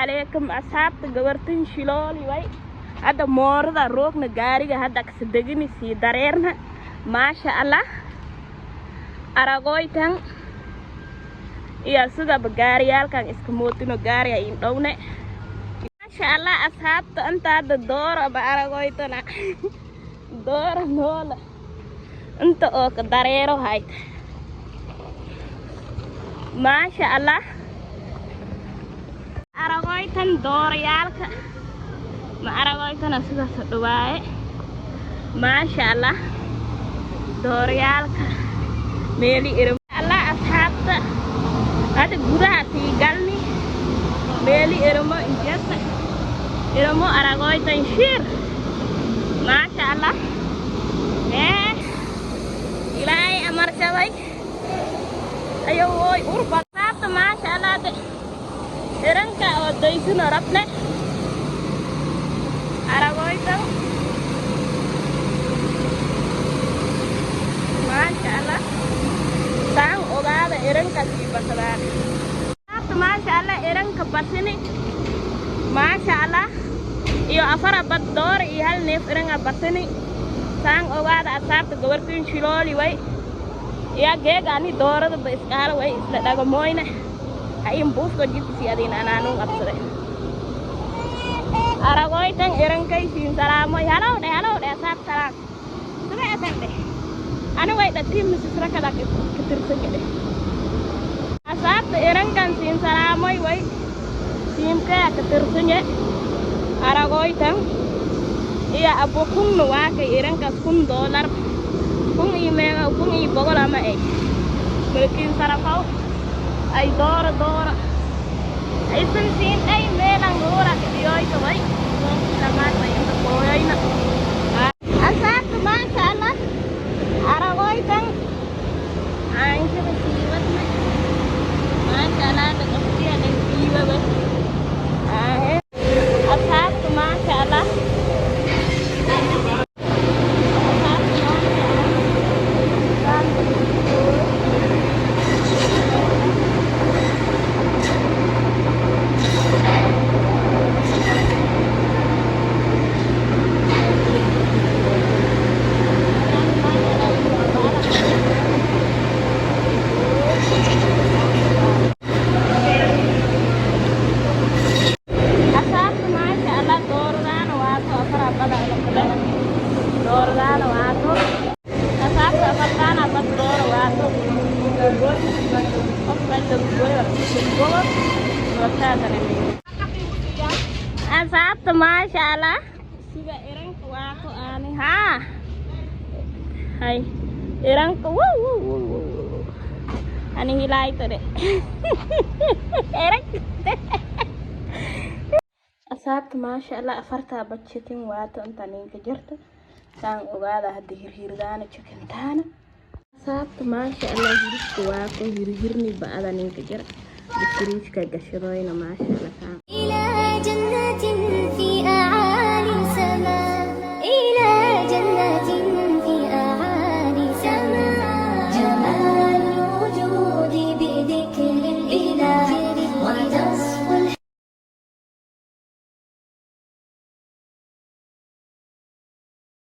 عليكم أصحاب تجورتين شلولي وي هذا مورد روكنا جاري هذا كسدقني في دريرنا ما شاء الله أراغويتان يا سودا بجاريال كان اسكموتينو جاري يندونه ما شاء الله أصحاب أنت هذا دور بأراغويتنا دور نولا أنت أوك دريرو هاي ما شاء الله أراغويتان دور يالك ما أراغويتان سودا سدواي ما شاء الله دور يالك ميلي إرم الله أصحاب هذا جرا تيجالني ميلي إرمو إنجاز إرمو أراغوي تنشير ما شاء الله إلهي أمر شوي أيوه أوربا صابت ما شاء الله ده إرنكا وديسون ربنا أراغوي تن ما شاء الله sang ogada ereng kasi pasaran masya Allah ereng ke pasini masya Allah iyo afara bador ihal nef ereng abasini sang ogada asap gawartin shiloli wai ya gega ni doro de beskala wai isla dago moina ayim bus ko jitu si adina ananu apsare aragoy tang ereng kai sin salamo halo de asap salam sudah asante anu wai da tim sisra kala ketirse kede asap erang kan sin salamoy wai tim ka ketirse nye aragoy tang iya abokung no wa ke erang ka $1 kung imega kung ibogola ma e mungkin sarapau ay dora ay sin ay melang ora ke yoy to wai lamat ay to boy na asap masya Allah Aragoy tang ang siwat na mashallah da gaskiya ne biwa ba asap mashallah asap mashallah sudah erang tua ko ani ha hai erang ko ani hilai to de erang asap mashallah afarta bachitin wato antani kajarta sang ogada haddi hirhirdana chikintana asap mashallah hirku wato hirhirni baada nin kajar dikriiska gashadoyna mashallah